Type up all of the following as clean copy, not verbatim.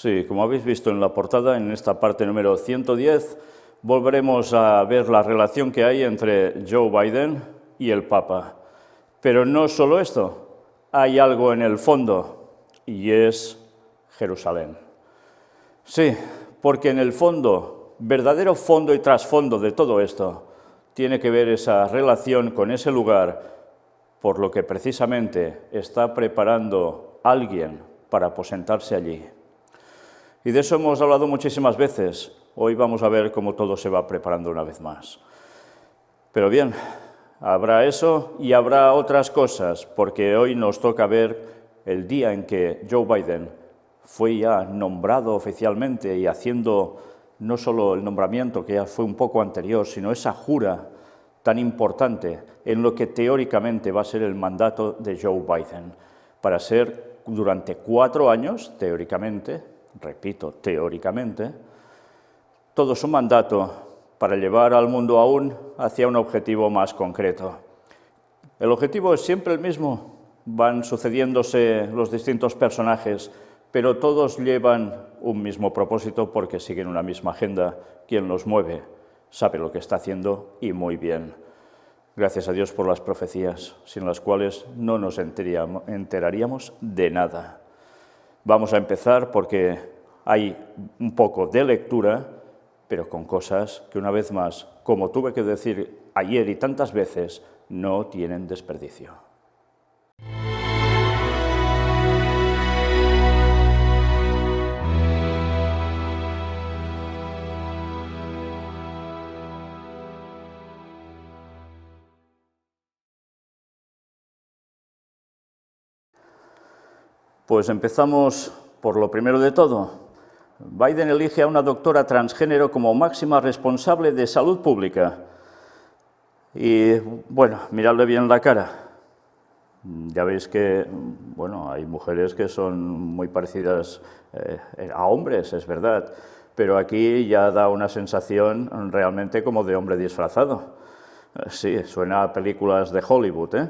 Sí, como habéis visto en la portada, en esta parte número 110, volveremos a ver la relación que hay entre Joe Biden y el Papa. Pero no solo esto, hay algo en el fondo, y es Jerusalén. Sí, porque en el fondo, verdadero fondo y trasfondo de todo esto, tiene que ver esa relación con ese lugar, por lo que precisamente está preparando alguien para aposentarse allí. Y de eso hemos hablado muchísimas veces. Hoy vamos a ver cómo todo se va preparando una vez más. Pero bien, habrá eso y habrá otras cosas, porque hoy nos toca ver el día en que Joe Biden fue ya nombrado oficialmente y haciendo no solo el nombramiento, que ya fue un poco anterior, sino esa jura tan importante en lo que teóricamente va a ser el mandato de Joe Biden, para ser durante 4 años, teóricamente, repito, teóricamente, todo su mandato para llevar al mundo aún hacia un objetivo más concreto. El objetivo es siempre el mismo, van sucediéndose los distintos personajes, pero todos llevan un mismo propósito porque siguen una misma agenda. Quien los mueve sabe lo que está haciendo y muy bien. Gracias a Dios por las profecías, sin las cuales no nos enteraríamos de nada. Vamos a empezar porque hay un poco de lectura, pero con cosas que una vez más, como tuve que decir ayer y tantas veces, no tienen desperdicio. Pues empezamos por lo primero de todo. Biden elige a una doctora transgénero como máxima responsable de salud pública. Y, bueno, miradle bien la cara. Ya veis que, bueno, hay mujeres que son muy parecidas a hombres, es verdad, pero aquí ya da una sensación realmente como de hombre disfrazado. Sí, suena a películas de Hollywood, ¿eh?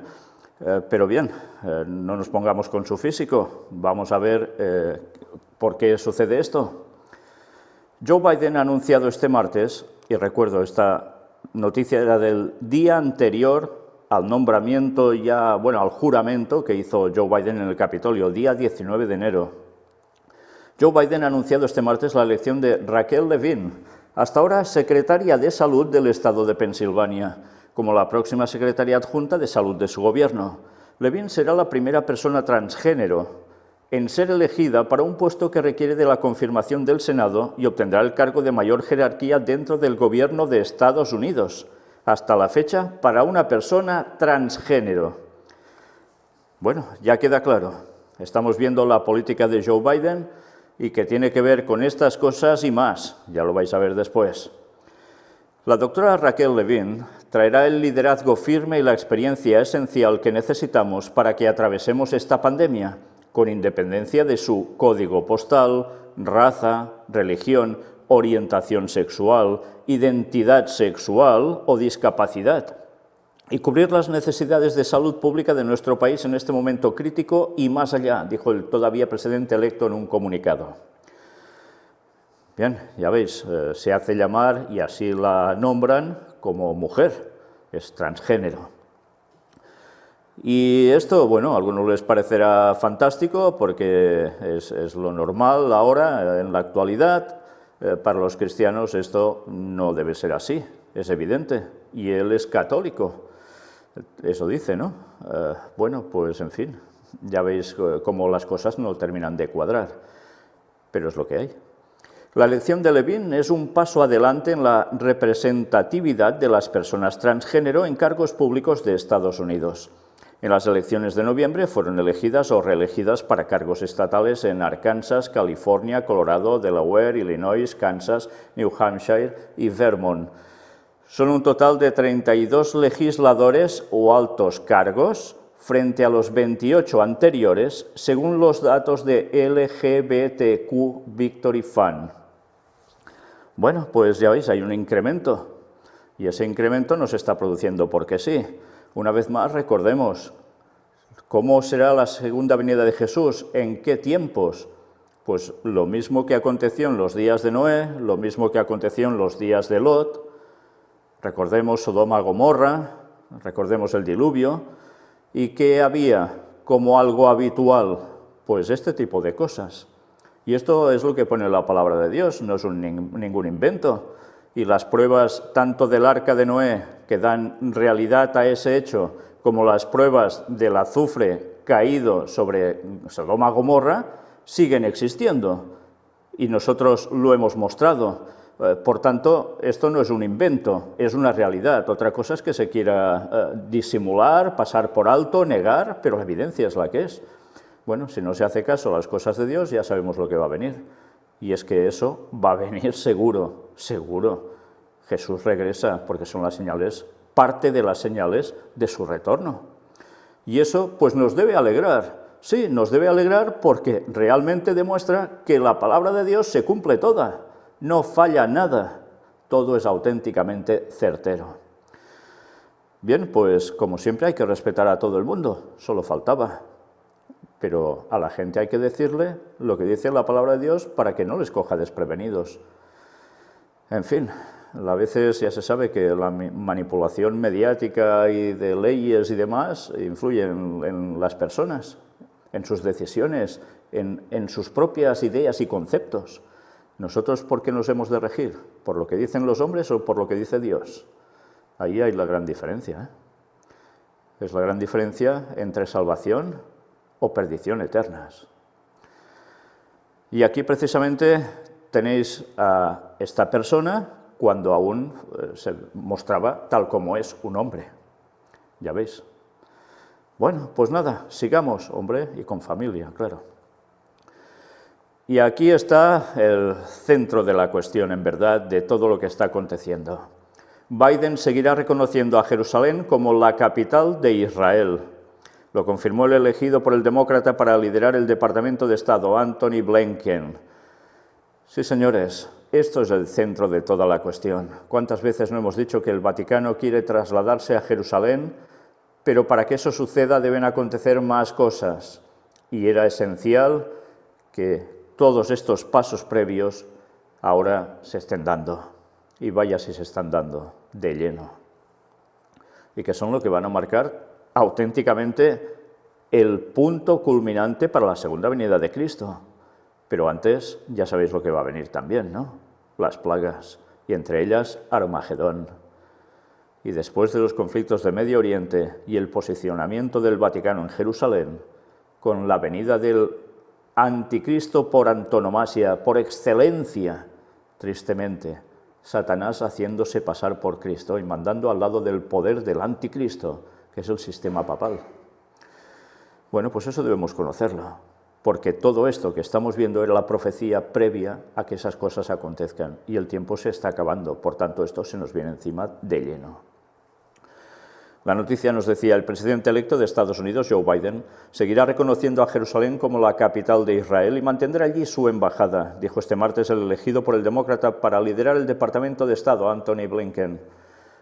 Pero bien, no nos pongamos con su físico, vamos a ver por qué sucede esto. Joe Biden ha anunciado este martes, y recuerdo, esta noticia era del día anterior al nombramiento al juramento que hizo Joe Biden en el Capitolio, día 19 de enero. Joe Biden ha anunciado este martes la elección de Raquel Levine, hasta ahora secretaria de Salud del estado de Pensilvania, como la próxima secretaria adjunta de Salud de su gobierno. Levine será la primera persona transgénero en ser elegida para un puesto que requiere de la confirmación del Senado y obtendrá el cargo de mayor jerarquía dentro del gobierno de Estados Unidos, hasta la fecha para una persona transgénero. Bueno, ya queda claro, estamos viendo la política de Joe Biden y que tiene que ver con estas cosas y más, ya lo vais a ver después. La doctora Raquel Levine traerá el liderazgo firme y la experiencia esencial que necesitamos para que atravesemos esta pandemia, con independencia de su código postal, raza, religión, orientación sexual, identidad sexual o discapacidad, y cubrir las necesidades de salud pública de nuestro país en este momento crítico y más allá, dijo el todavía presidente electo en un comunicado. Bien, ya veis, se hace llamar, y así la nombran, como mujer, es transgénero. Y esto, bueno, a algunos les parecerá fantástico porque es lo normal ahora, en la actualidad. Para los cristianos esto no debe ser así, es evidente, y él es católico, eso dice, ¿no? Bueno, pues en fin, ya veis cómo las cosas no terminan de cuadrar, pero es lo que hay. La elección de Levine es un paso adelante en la representatividad de las personas transgénero en cargos públicos de Estados Unidos. En las elecciones de noviembre fueron elegidas o reelegidas para cargos estatales en Arkansas, California, Colorado, Delaware, Illinois, Kansas, New Hampshire y Vermont. Son un total de 32 legisladores o altos cargos frente a los 28 anteriores, según los datos de LGBTQ Victory Fund. Bueno, pues ya veis, hay un incremento, y ese incremento no se está produciendo porque sí. Una vez más, recordemos, ¿cómo será la segunda venida de Jesús? ¿En qué tiempos? Pues lo mismo que aconteció en los días de Noé, lo mismo que aconteció en los días de Lot. Recordemos Sodoma y Gomorra, recordemos el diluvio. ¿Y qué había como algo habitual? Pues este tipo de cosas. Y esto es lo que pone la palabra de Dios, no es ningún invento. Y las pruebas tanto del arca de Noé, que dan realidad a ese hecho, como las pruebas del azufre caído sobre Sodoma y Gomorra, siguen existiendo. Y nosotros lo hemos mostrado. Por tanto, esto no es un invento, es una realidad. Otra cosa es que se quiera disimular, pasar por alto, negar, pero la evidencia es la que es. Bueno, si no se hace caso a las cosas de Dios, ya sabemos lo que va a venir. Y es que eso va a venir seguro, seguro. Jesús regresa, porque son las señales, parte de las señales de su retorno. Y eso, pues, nos debe alegrar. Sí, nos debe alegrar porque realmente demuestra que la palabra de Dios se cumple toda. No falla nada, todo es auténticamente certero. Bien, pues como siempre hay que respetar a todo el mundo, solo faltaba. Pero a la gente hay que decirle lo que dice la palabra de Dios para que no les coja desprevenidos. En fin, a veces ya se sabe que la manipulación mediática y de leyes y demás influye en las personas, en sus decisiones, en sus propias ideas y conceptos. ¿Nosotros por qué nos hemos de regir? ¿Por lo que dicen los hombres o por lo que dice Dios? Ahí hay la gran diferencia, ¿eh? Es la gran diferencia entre salvación o perdición eternas. Y aquí precisamente tenéis a esta persona cuando aún se mostraba tal como es un hombre. Ya veis. Bueno, pues nada, sigamos, hombre, y con familia, claro. Y aquí está el centro de la cuestión, en verdad, de todo lo que está aconteciendo. Biden seguirá reconociendo a Jerusalén como la capital de Israel. Lo confirmó el elegido por el demócrata para liderar el Departamento de Estado, Antony Blinken. Sí, señores, esto es el centro de toda la cuestión. ¿Cuántas veces no hemos dicho que el Vaticano quiere trasladarse a Jerusalén? Pero para que eso suceda deben acontecer más cosas. Y era esencial que todos estos pasos previos ahora se estén dando. Y vaya si se están dando de lleno. Y que son lo que van a marcar auténticamente el punto culminante para la segunda venida de Cristo. Pero antes ya sabéis lo que va a venir también, ¿no? Las plagas, y entre ellas Armagedón. Y después de los conflictos de Medio Oriente y el posicionamiento del Vaticano en Jerusalén, con la venida del anticristo por antonomasia, por excelencia, tristemente, Satanás haciéndose pasar por Cristo y mandando al lado del poder del anticristo, que es el sistema papal. Bueno, pues eso debemos conocerlo, porque todo esto que estamos viendo era la profecía previa a que esas cosas acontezcan, y el tiempo se está acabando, por tanto esto se nos viene encima de lleno. La noticia nos decía, el presidente electo de Estados Unidos, Joe Biden, seguirá reconociendo a Jerusalén como la capital de Israel y mantendrá allí su embajada, dijo este martes el elegido por el demócrata para liderar el Departamento de Estado, Antony Blinken.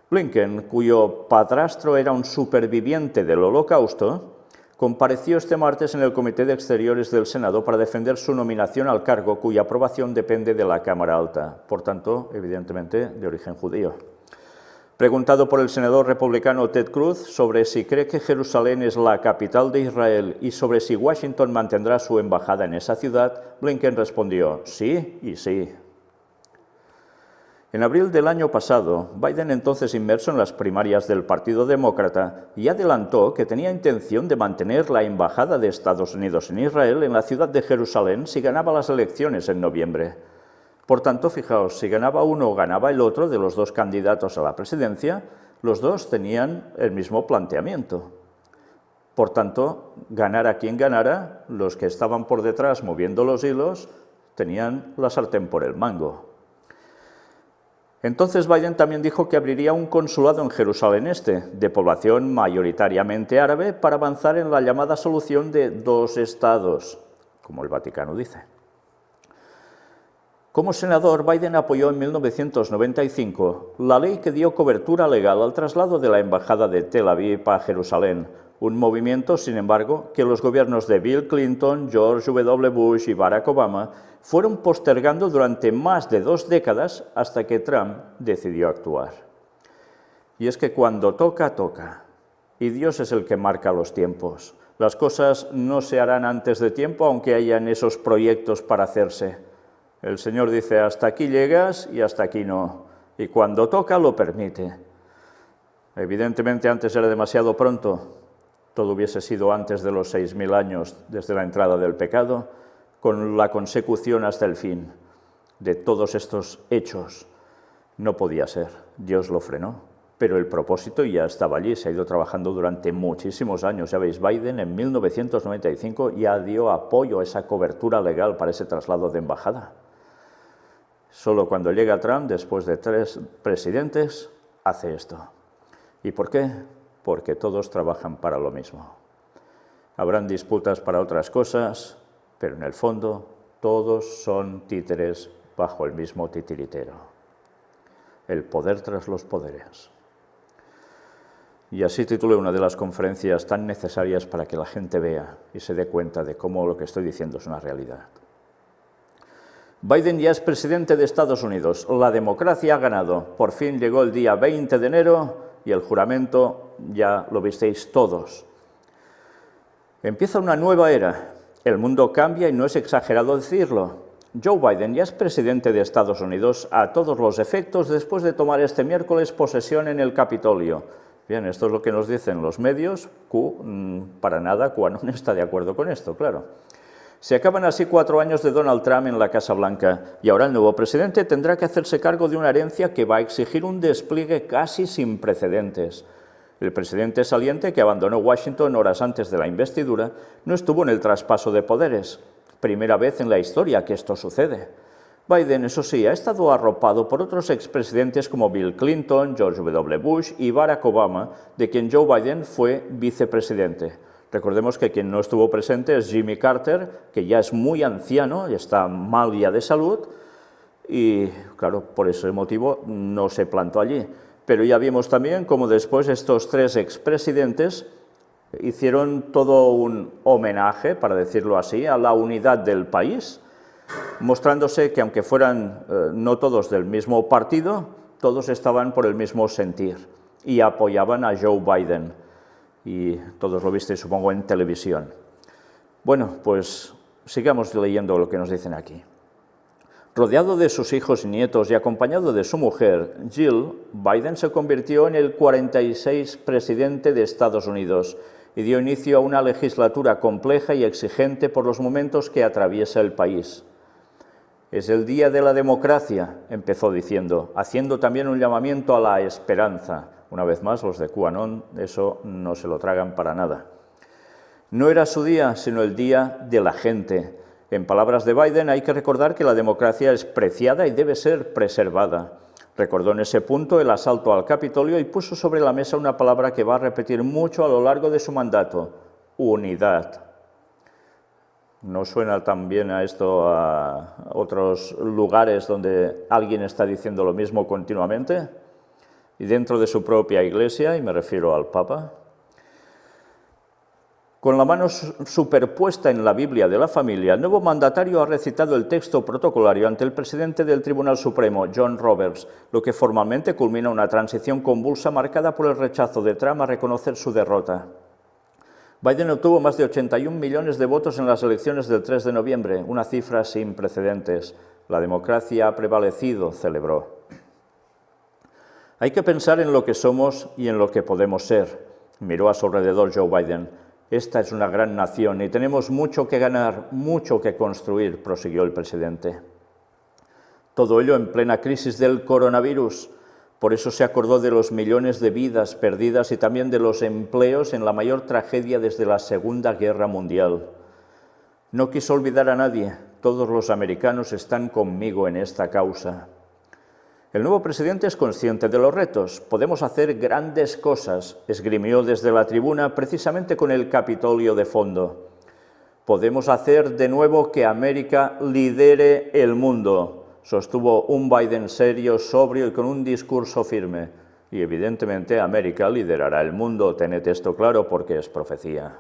Blinken, cuyo padrastro era un superviviente del Holocausto, compareció este martes en el Comité de Exteriores del Senado para defender su nominación al cargo, cuya aprobación depende de la Cámara Alta, por tanto, evidentemente, de origen judío. Preguntado por el senador republicano Ted Cruz sobre si cree que Jerusalén es la capital de Israel y sobre si Washington mantendrá su embajada en esa ciudad, Blinken respondió sí y sí. En abril del año pasado, Biden, entonces inmerso en las primarias del Partido Demócrata, y adelantó que tenía intención de mantener la embajada de Estados Unidos en Israel en la ciudad de Jerusalén si ganaba las elecciones en noviembre. Por tanto, fijaos, si ganaba uno o ganaba el otro de los dos candidatos a la presidencia, los dos tenían el mismo planteamiento. Por tanto, ganara quien ganara, los que estaban por detrás moviendo los hilos tenían la sartén por el mango. Entonces Biden también dijo que abriría un consulado en Jerusalén Este, de población mayoritariamente árabe, para avanzar en la llamada solución de dos estados, como el Vaticano dice. Como senador, Biden apoyó en 1995 la ley que dio cobertura legal al traslado de la embajada de Tel Aviv a Jerusalén, un movimiento, sin embargo, que los gobiernos de Bill Clinton, George W. Bush y Barack Obama fueron postergando durante más de 2 décadas hasta que Trump decidió actuar. Y es que cuando toca, toca. Y Dios es el que marca los tiempos. Las cosas no se harán antes de tiempo, aunque hayan esos proyectos para hacerse. El Señor dice, hasta aquí llegas y hasta aquí no. Y cuando toca, lo permite. Evidentemente, antes era demasiado pronto. Todo hubiese sido antes de los 6.000 años desde la entrada del pecado, con la consecución hasta el fin de todos estos hechos. No podía ser. Dios lo frenó. Pero el propósito ya estaba allí, se ha ido trabajando durante muchísimos años. Ya veis, Biden en 1995 ya dio apoyo a esa cobertura legal para ese traslado de embajada. Solo cuando llega Trump, después de 3 presidentes, hace esto. ¿Y por qué? Porque todos trabajan para lo mismo. Habrán disputas para otras cosas, pero en el fondo todos son títeres bajo el mismo titiritero. El poder tras los poderes. Y así titulé una de las conferencias tan necesarias para que la gente vea y se dé cuenta de cómo lo que estoy diciendo es una realidad. Biden ya es presidente de Estados Unidos. La democracia ha ganado. Por fin llegó el día 20 de enero y el juramento ya lo visteis todos. Empieza una nueva era. El mundo cambia y no es exagerado decirlo. Joe Biden ya es presidente de Estados Unidos a todos los efectos después de tomar este miércoles posesión en el Capitolio. Bien, esto es lo que nos dicen los medios. Para nada, QAnon está de acuerdo con esto, claro. Se acaban así 4 años de Donald Trump en la Casa Blanca y ahora el nuevo presidente tendrá que hacerse cargo de una herencia que va a exigir un despliegue casi sin precedentes. El presidente saliente, que abandonó Washington horas antes de la investidura, no estuvo en el traspaso de poderes. Primera vez en la historia que esto sucede. Biden, eso sí, ha estado arropado por otros expresidentes como Bill Clinton, George W. Bush y Barack Obama, de quien Joe Biden fue vicepresidente. Recordemos que quien no estuvo presente es Jimmy Carter, que ya es muy anciano y está mal ya de salud, y claro, por ese motivo no se plantó allí. Pero ya vimos también cómo después estos 3 expresidentes hicieron todo un homenaje, para decirlo así, a la unidad del país, mostrándose que aunque fueran no todos del mismo partido, todos estaban por el mismo sentir y apoyaban a Joe Biden. Y todos lo visteis, supongo, en televisión. Bueno, pues sigamos leyendo lo que nos dicen aquí. Rodeado de sus hijos y nietos y acompañado de su mujer, Jill, Biden se convirtió en el 46 presidente de Estados Unidos y dio inicio a una legislatura compleja y exigente por los momentos que atraviesa el país. Es el día de la democracia, empezó diciendo, haciendo también un llamamiento a la esperanza. Una vez más, los de QAnon, eso no se lo tragan para nada. No era su día, sino el día de la gente. En palabras de Biden, hay que recordar que la democracia es preciada y debe ser preservada. Recordó en ese punto el asalto al Capitolio y puso sobre la mesa una palabra que va a repetir mucho a lo largo de su mandato: unidad. ¿No suena tan bien a esto a otros lugares donde alguien está diciendo lo mismo continuamente? Y dentro de su propia iglesia, y me refiero al Papa. Con la mano superpuesta en la Biblia de la familia, el nuevo mandatario ha recitado el texto protocolario ante el presidente del Tribunal Supremo, John Roberts, lo que formalmente culmina una transición convulsa marcada por el rechazo de Trump a reconocer su derrota. Biden obtuvo más de 81 millones de votos en las elecciones del 3 de noviembre, una cifra sin precedentes. La democracia ha prevalecido, celebró. Hay que pensar en lo que somos y en lo que podemos ser. Miró a su alrededor Joe Biden. Esta es una gran nación y tenemos mucho que ganar, mucho que construir, prosiguió el presidente. Todo ello en plena crisis del coronavirus. Por eso se acordó de los millones de vidas perdidas y también de los empleos en la mayor tragedia desde la Segunda Guerra Mundial. No quiso olvidar a nadie. Todos los americanos están conmigo en esta causa. El nuevo presidente es consciente de los retos. Podemos hacer grandes cosas, esgrimió desde la tribuna precisamente con el Capitolio de fondo. Podemos hacer de nuevo que América lidere el mundo, sostuvo un Biden serio, sobrio y con un discurso firme. Y evidentemente América liderará el mundo, tened esto claro porque es profecía.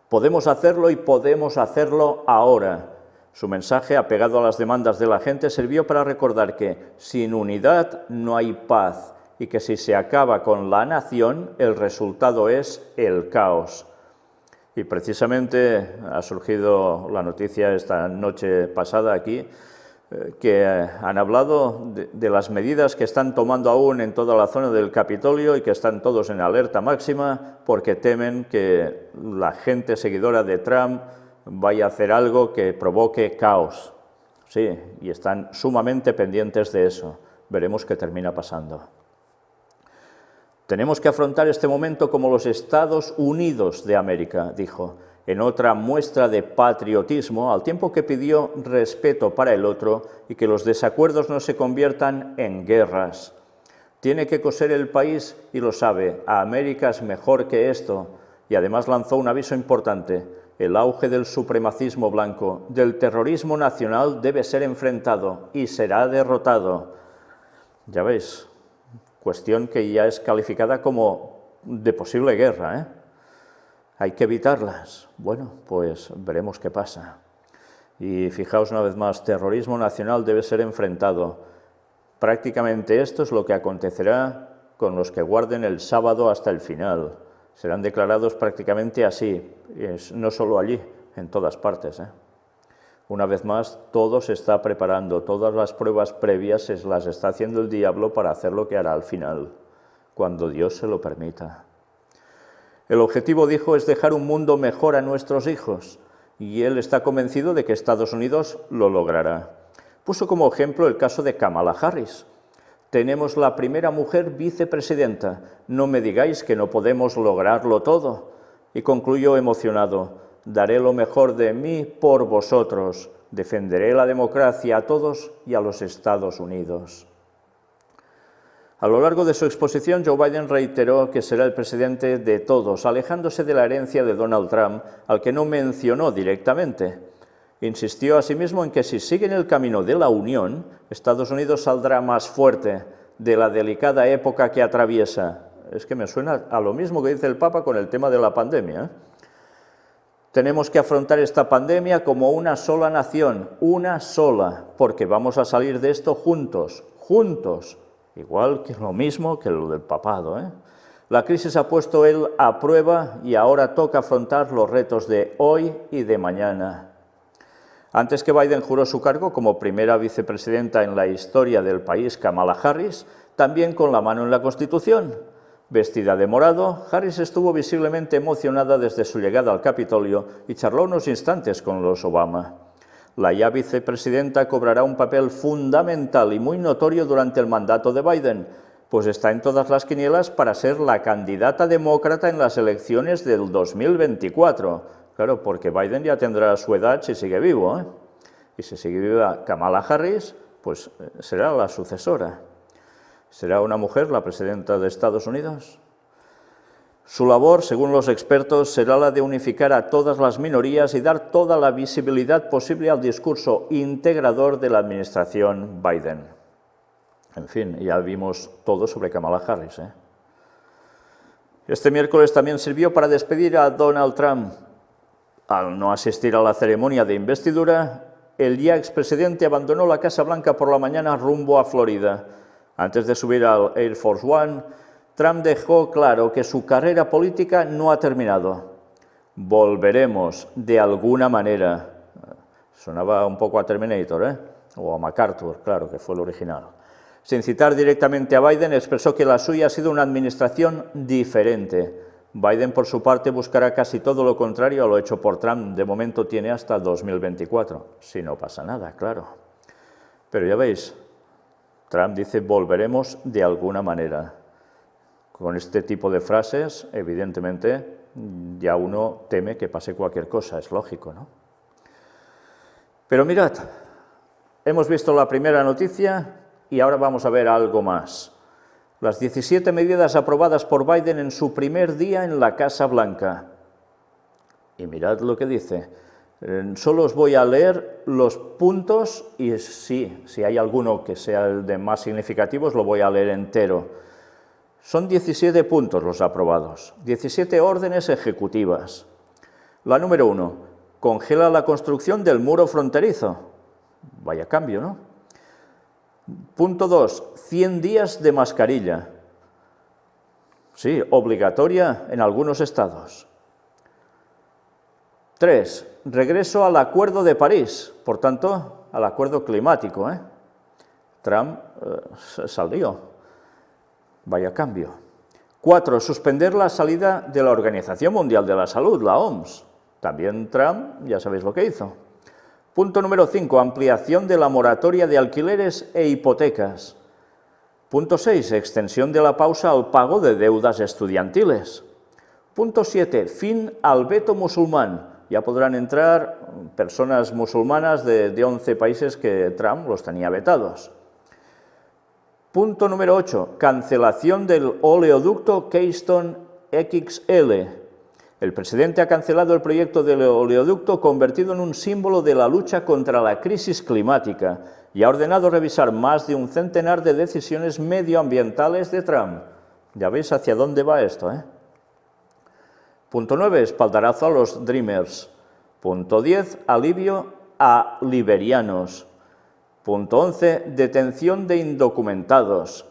Podemos hacerlo y podemos hacerlo ahora. Su mensaje, apegado a las demandas de la gente, sirvió para recordar que sin unidad no hay paz y que si se acaba con la nación, el resultado es el caos. Y precisamente ha surgido la noticia esta noche pasada aquí, que han hablado de las medidas que están tomando aún en toda la zona del Capitolio y que están todos en alerta máxima porque temen que la gente seguidora de Trump vaya a hacer algo que provoque caos. Sí, y están sumamente pendientes de eso. Veremos qué termina pasando. Tenemos que afrontar este momento como los Estados Unidos de América, dijo, en otra muestra de patriotismo, al tiempo que pidió respeto para el otro y que los desacuerdos no se conviertan en guerras. Tiene que coser el país y lo sabe, a América es mejor que esto, y además lanzó un aviso importante. El auge del supremacismo blanco, del terrorismo nacional debe ser enfrentado y será derrotado. Ya veis, cuestión que ya es calificada como de posible guerra, ¿eh? Hay que evitarlas. Bueno, pues veremos qué pasa. Y fijaos una vez más, terrorismo nacional debe ser enfrentado. Prácticamente esto es lo que acontecerá con los que guarden el sábado hasta el final. Serán declarados prácticamente así, no solo allí, en todas partes, ¿eh? Una vez más, todo se está preparando, todas las pruebas previas se las está haciendo el diablo para hacer lo que hará al final, cuando Dios se lo permita. El objetivo, dijo, es dejar un mundo mejor a nuestros hijos, y él está convencido de que Estados Unidos lo logrará. Puso como ejemplo el caso de Kamala Harris. Tenemos la primera mujer vicepresidenta, no me digáis que no podemos lograrlo todo. Y concluyó emocionado, daré lo mejor de mí por vosotros, defenderé la democracia a todos y a los Estados Unidos. A lo largo de su exposición, Joe Biden reiteró que será el presidente de todos, alejándose de la herencia de Donald Trump, al que no mencionó directamente. Insistió asimismo en que si siguen el camino de la unión, Estados Unidos saldrá más fuerte de la delicada época que atraviesa. Es que me suena a lo mismo que dice el Papa con el tema de la pandemia, ¿eh? Tenemos que afrontar esta pandemia como una sola nación, una sola, porque vamos a salir de esto juntos, juntos. Igual que lo mismo que lo del papado, ¿eh? La crisis ha puesto él a prueba y ahora toca afrontar los retos de hoy y de mañana. Antes que Biden juró su cargo como primera vicepresidenta en la historia del país, Kamala Harris, también con la mano en la Constitución. Vestida de morado, Harris estuvo visiblemente emocionada desde su llegada al Capitolio y charló unos instantes con los Obama. La ya vicepresidenta cobrará un papel fundamental y muy notorio durante el mandato de Biden, pues está en todas las quinielas para ser la candidata demócrata en las elecciones del 2024. Claro, porque Biden ya tendrá su edad si sigue vivo, ¿eh? Y si sigue viva Kamala Harris, pues será la sucesora. ¿Será una mujer la presidenta de Estados Unidos? Su labor, según los expertos, será la de unificar a todas las minorías y dar toda la visibilidad posible al discurso integrador de la administración Biden. En fin, ya vimos todo sobre Kamala Harris, ¿eh? Este miércoles también sirvió para despedir a Donald Trump. Al no asistir a la ceremonia de investidura, el ya expresidente abandonó la Casa Blanca por la mañana rumbo a Florida. Antes de subir al Air Force One, Trump dejó claro que su carrera política no ha terminado. Volveremos de alguna manera. Sonaba un poco a Terminator, ¿eh? O a MacArthur, claro, que fue el original. Sin citar directamente a Biden, expresó que la suya ha sido una administración diferente. Biden, por su parte, buscará casi todo lo contrario a lo hecho por Trump. De momento tiene hasta 2024, si no pasa nada, claro. Pero ya veis, Trump dice volveremos de alguna manera. Con este tipo de frases, evidentemente, ya uno teme que pase cualquier cosa, es lógico, ¿no? Pero mirad, hemos visto la primera noticia y ahora vamos a ver algo más. Las 17 medidas aprobadas por Biden en su primer día en la Casa Blanca. Y mirad lo que dice. Solo os voy a leer los puntos y si hay alguno que sea el de más significativos, lo voy a leer entero. Son 17 puntos los aprobados, 17 órdenes ejecutivas. La número 1, congela la construcción del muro fronterizo. Vaya cambio, ¿no? Punto 2, 100 días de mascarilla. Sí, obligatoria en algunos estados. 3, regreso al Acuerdo de París, por tanto, al acuerdo climático. Trump salió. Vaya cambio. 4, suspender la salida de la Organización Mundial de la Salud, la OMS. También Trump, ya sabéis lo que hizo. Punto número 5, ampliación de la moratoria de alquileres e hipotecas. Punto 6, extensión de la pausa al pago de deudas estudiantiles. Punto 7, fin al veto musulmán. Ya podrán entrar personas musulmanas de 11 países que Trump los tenía vetados. Punto número 8, cancelación del oleoducto Keystone XL. El presidente ha cancelado el proyecto del oleoducto convertido en un símbolo de la lucha contra la crisis climática y ha ordenado revisar más de un centenar de decisiones medioambientales de Trump. Ya veis hacia dónde va esto, Punto 9, espaldarazo a los Dreamers. Punto 10, alivio a liberianos. Punto 11, detención de indocumentados.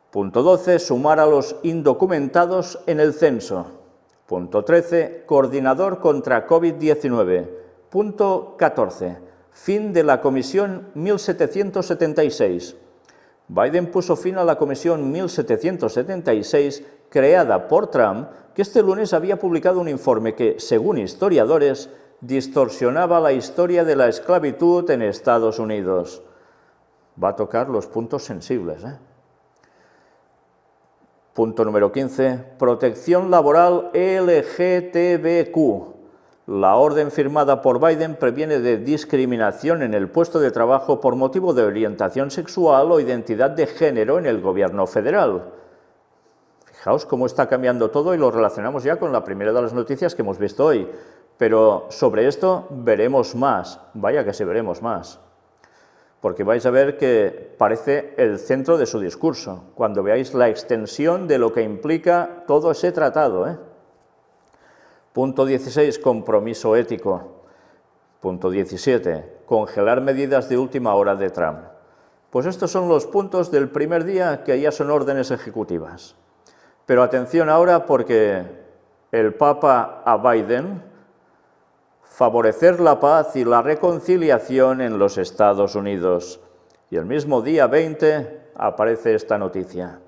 Punto 12, sumar a los indocumentados en el censo. Punto 13, coordinador contra COVID-19. Punto 14, fin de la Comisión 1776. Biden puso fin a la Comisión 1776, creada por Trump, que este lunes había publicado un informe que, según historiadores, distorsionaba la historia de la esclavitud en Estados Unidos. Va a tocar los puntos sensibles. Punto número 15, protección laboral LGTBQ. La orden firmada por Biden previene de discriminación en el puesto de trabajo por motivo de orientación sexual o identidad de género en el gobierno federal. Fijaos cómo está cambiando todo y lo relacionamos ya con la primera de las noticias que hemos visto hoy. Pero sobre esto veremos más, vaya que sí veremos más, porque vais a ver que parece el centro de su discurso, cuando veáis la extensión de lo que implica todo ese tratado. Punto 16, compromiso ético. Punto 17, congelar medidas de última hora de Trump. Pues estos son los puntos del primer día que ya son órdenes ejecutivas. Pero atención ahora porque el Papa a Biden, favorecer la paz y la reconciliación en los Estados Unidos. Y el mismo día 20 aparece esta noticia.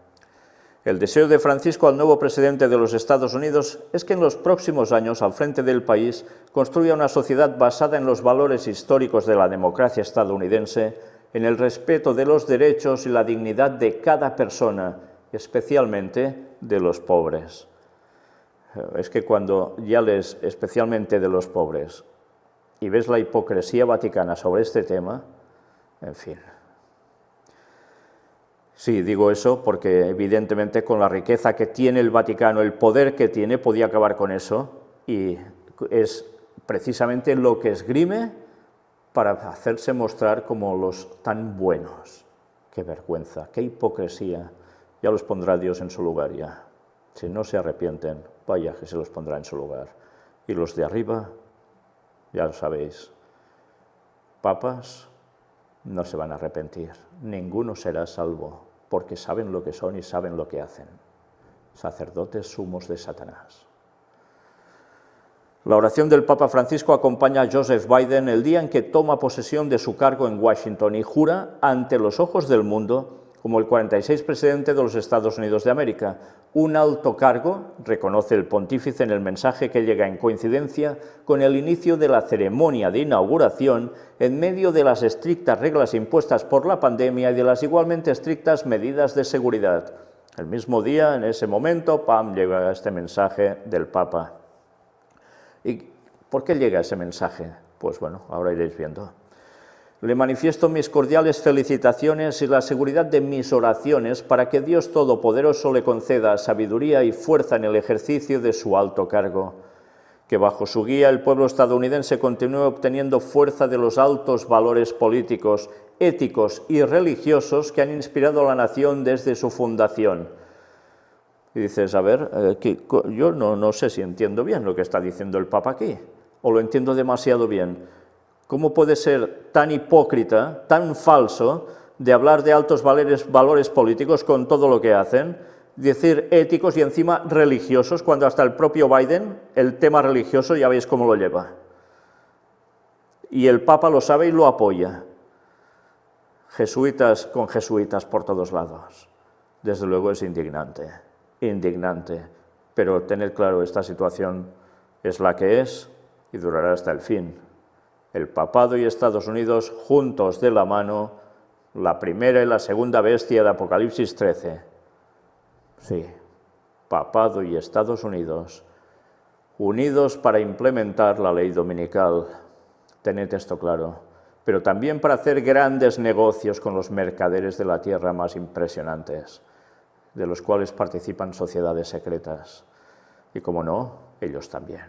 El deseo de Francisco al nuevo presidente de los Estados Unidos es que en los próximos años, al frente del país, construya una sociedad basada en los valores históricos de la democracia estadounidense, en el respeto de los derechos y la dignidad de cada persona, especialmente de los pobres. Es que cuando ya lees especialmente de los pobres y ves la hipocresía vaticana sobre este tema, en fin. Sí, digo eso porque evidentemente con la riqueza que tiene el Vaticano, el poder que tiene, podía acabar con eso y es precisamente lo que esgrime para hacerse mostrar como los tan buenos. Qué vergüenza, qué hipocresía. Ya los pondrá Dios en su lugar ya. Si no se arrepienten, vaya que se los pondrá en su lugar. Y los de arriba, ya lo sabéis, papas no se van a arrepentir, ninguno será salvo, porque saben lo que son y saben lo que hacen. Sacerdotes sumos de Satanás. La oración del Papa Francisco acompaña a Joseph Biden el día en que toma posesión de su cargo en Washington y jura ante los ojos del mundo como el 46 presidente de los Estados Unidos de América. Un alto cargo, reconoce el pontífice en el mensaje que llega en coincidencia con el inicio de la ceremonia de inauguración en medio de las estrictas reglas impuestas por la pandemia y de las igualmente estrictas medidas de seguridad. El mismo día, en ese momento, llega este mensaje del Papa. ¿Y por qué llega ese mensaje? Pues bueno, ahora iréis viendo. Le manifiesto mis cordiales felicitaciones y la seguridad de mis oraciones para que Dios Todopoderoso le conceda sabiduría y fuerza en el ejercicio de su alto cargo, que bajo su guía el pueblo estadounidense continúe obteniendo fuerza de los altos valores políticos, éticos y religiosos que han inspirado a la nación desde su fundación. Y dices, a ver, yo no sé si entiendo bien lo que está diciendo el Papa aquí, o lo entiendo demasiado bien. ¿Cómo puede ser tan hipócrita, tan falso, de hablar de altos valores políticos con todo lo que hacen, decir éticos y encima religiosos, cuando hasta el propio Biden, el tema religioso, ya veis cómo lo lleva? Y el Papa lo sabe y lo apoya. Jesuitas con jesuitas por todos lados. Desde luego es indignante, pero tened claro, esta situación es la que es y durará hasta el fin. El papado y Estados Unidos juntos de la mano, la primera y la segunda bestia de Apocalipsis 13. Sí, papado y Estados Unidos, unidos para implementar la ley dominical. Tened esto claro, pero también para hacer grandes negocios con los mercaderes de la tierra más impresionantes, de los cuales participan sociedades secretas. Y como no, ellos también.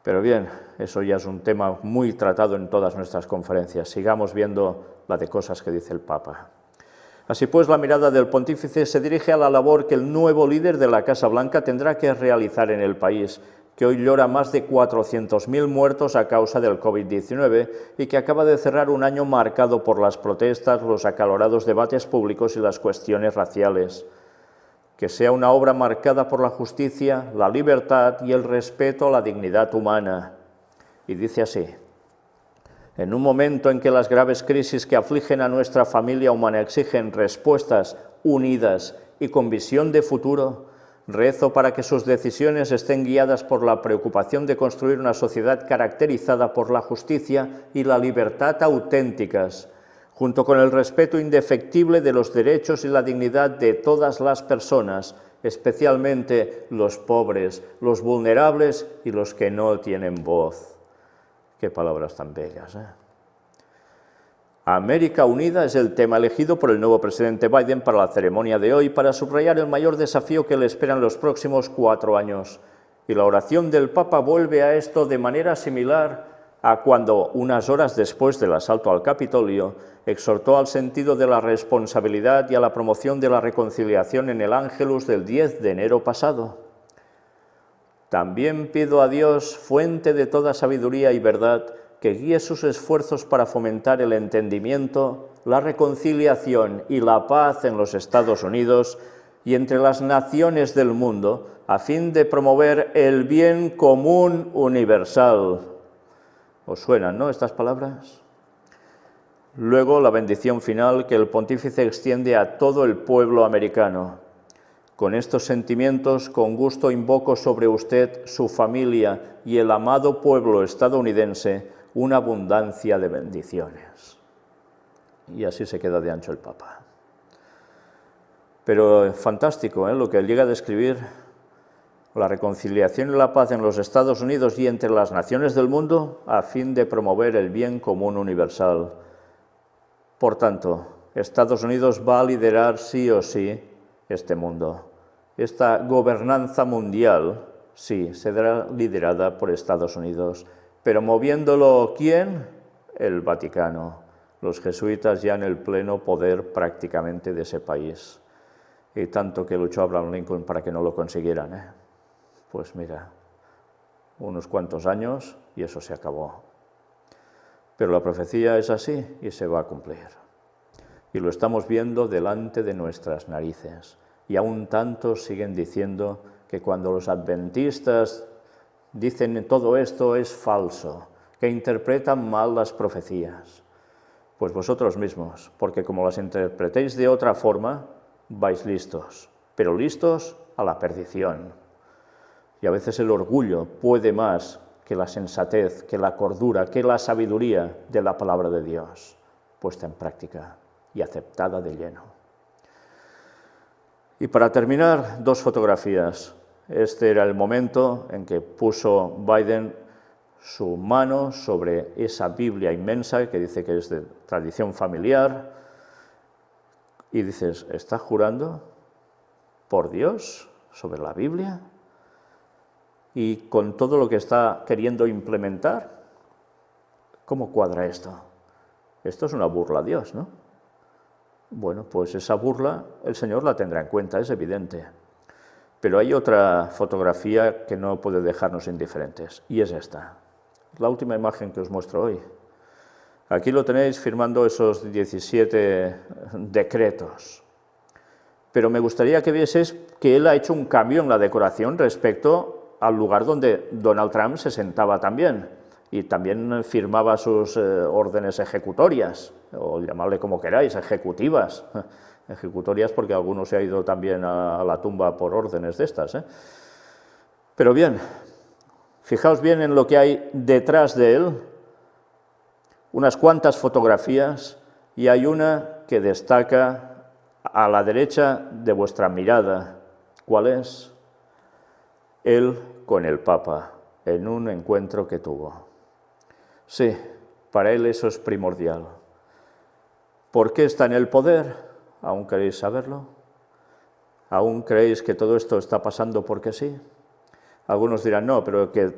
Pero bien, eso ya es un tema muy tratado en todas nuestras conferencias. Sigamos viendo la de cosas que dice el Papa. Así pues, la mirada del pontífice se dirige a la labor que el nuevo líder de la Casa Blanca tendrá que realizar en el país, que hoy llora más de 400.000 muertos a causa del COVID-19 y que acaba de cerrar un año marcado por las protestas, los acalorados debates públicos y las cuestiones raciales. Que sea una obra marcada por la justicia, la libertad y el respeto a la dignidad humana. Y dice así: en un momento en que las graves crisis que afligen a nuestra familia humana exigen respuestas unidas y con visión de futuro, rezo para que sus decisiones estén guiadas por la preocupación de construir una sociedad caracterizada por la justicia y la libertad auténticas, junto con el respeto indefectible de los derechos y la dignidad de todas las personas, especialmente los pobres, los vulnerables y los que no tienen voz. Qué palabras tan bellas, ¿eh? América Unida es el tema elegido por el nuevo presidente Biden para la ceremonia de hoy, para subrayar el mayor desafío que le espera en los próximos 4 años. Y la oración del Papa vuelve a esto de manera similar a cuando, unas horas después del asalto al Capitolio, exhortó al sentido de la responsabilidad y a la promoción de la reconciliación en el Ángelus del 10 de enero pasado. También pido a Dios, fuente de toda sabiduría y verdad, que guíe sus esfuerzos para fomentar el entendimiento, la reconciliación y la paz en los Estados Unidos y entre las naciones del mundo, a fin de promover el bien común universal. ¿Os suenan, no, estas palabras? Luego, la bendición final que el pontífice extiende a todo el pueblo americano. Con estos sentimientos, con gusto invoco sobre usted, su familia y el amado pueblo estadounidense una abundancia de bendiciones. Y así se queda de ancho el Papa. Pero fantástico, lo que él llega a describir, la reconciliación y la paz en los Estados Unidos y entre las naciones del mundo a fin de promover el bien común universal. Por tanto, Estados Unidos va a liderar sí o sí este mundo. Esta gobernanza mundial, sí, será liderada por Estados Unidos, pero moviéndolo, ¿quién? El Vaticano, los jesuitas ya en el pleno poder prácticamente de ese país. Y tanto que luchó Abraham Lincoln para que no lo consiguieran, ¿eh? Pues mira, unos cuantos años y eso se acabó. Pero la profecía es así y se va a cumplir. Y lo estamos viendo delante de nuestras narices. Y aún tantos siguen diciendo que cuando los adventistas dicen todo esto es falso, que interpretan mal las profecías. Pues vosotros mismos, porque como las interpretéis de otra forma, vais listos, pero listos a la perdición. Y a veces el orgullo puede más que la sensatez, que la cordura, que la sabiduría de la palabra de Dios, puesta en práctica y aceptada de lleno. Y para terminar, 2 fotografías. Este era el momento en que puso Biden su mano sobre esa Biblia inmensa, que dice que es de tradición familiar, y dices, ¿está jurando por Dios sobre la Biblia? y con todo lo que está queriendo implementar, ¿cómo cuadra esto? Esto es una burla a Dios, ¿no? Bueno, pues esa burla el Señor la tendrá en cuenta, es evidente. Pero hay otra fotografía que no puede dejarnos indiferentes, y es esta, la última imagen que os muestro hoy. Aquí lo tenéis firmando esos 17 decretos. Pero me gustaría que vieseis que él ha hecho un cambio en la decoración respecto al lugar donde Donald Trump se sentaba también, y también firmaba sus órdenes ejecutorias, o llamadle como queráis, ejecutivas. Ejecutorias porque alguno se ha ido también a la tumba por órdenes de estas. Pero bien, fijaos bien en lo que hay detrás de él, unas cuantas fotografías, y hay una que destaca a la derecha de vuestra mirada. ¿Cuál es? Él con el Papa, en un encuentro que tuvo. Sí, para él eso es primordial. ¿Por qué está en el poder? ¿Aún queréis saberlo? ¿Aún creéis que todo esto está pasando porque sí? Algunos dirán, no, pero que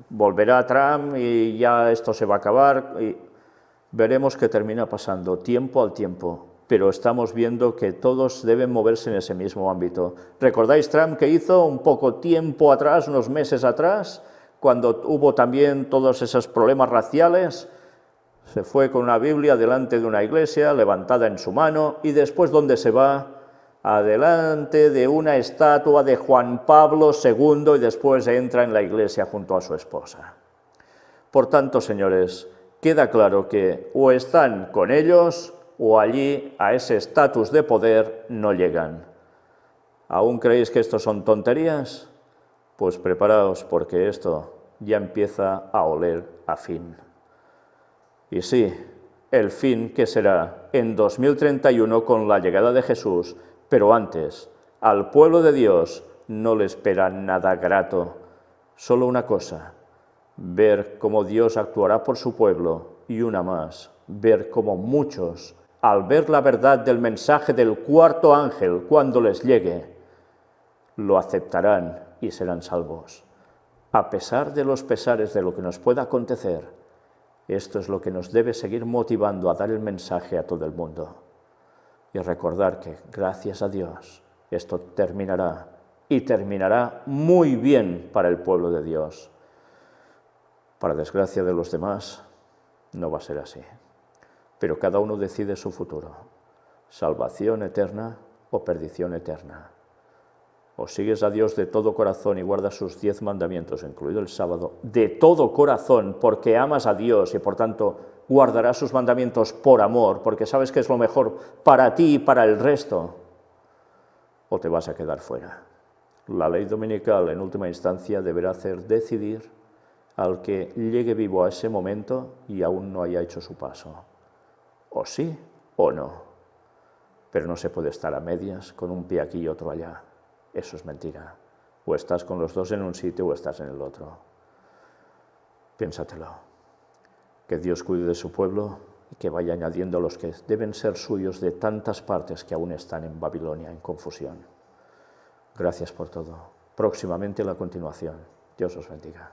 volverá Trump y ya esto se va a acabar. Y veremos qué termina pasando, tiempo al tiempo. Pero estamos viendo que todos deben moverse en ese mismo ámbito. ¿Recordáis Trump que hizo un poco tiempo atrás, unos meses atrás, cuando hubo también todos esos problemas raciales? Se fue con una Biblia delante de una iglesia, levantada en su mano, y después, ¿dónde se va? Adelante de una estatua de Juan Pablo II, y después entra en la iglesia junto a su esposa. Por tanto, señores, queda claro que o están con ellos, o allí a ese estatus de poder no llegan. ¿Aún creéis que esto son tonterías? Pues preparaos, porque esto ya empieza a oler a fin. Y sí, el fin que será en 2031 con la llegada de Jesús, pero antes, al pueblo de Dios no le espera nada grato, solo una cosa, ver cómo Dios actuará por su pueblo, y una más, ver cómo muchos, al ver la verdad del mensaje del cuarto ángel cuando les llegue, lo aceptarán y serán salvos. A pesar de los pesares de lo que nos pueda acontecer, esto es lo que nos debe seguir motivando a dar el mensaje a todo el mundo. Y recordar que, gracias a Dios, esto terminará, y terminará muy bien para el pueblo de Dios. Para desgracia de los demás, no va a ser así. Pero cada uno decide su futuro, salvación eterna o perdición eterna. O sigues a Dios de todo corazón y guardas sus 10 mandamientos, incluido el sábado, de todo corazón, porque amas a Dios y por tanto guardarás sus mandamientos por amor, porque sabes que es lo mejor para ti y para el resto, o te vas a quedar fuera. La ley dominical, en última instancia, deberá hacer decidir al que llegue vivo a ese momento y aún no haya hecho su paso. O sí o no. Pero no se puede estar a medias con un pie aquí y otro allá. Eso es mentira. O estás con los dos en un sitio o estás en el otro. Piénsatelo. Que Dios cuide de su pueblo y que vaya añadiendo los que deben ser suyos de tantas partes que aún están en Babilonia en confusión. Gracias por todo. Próximamente la continuación. Dios os bendiga.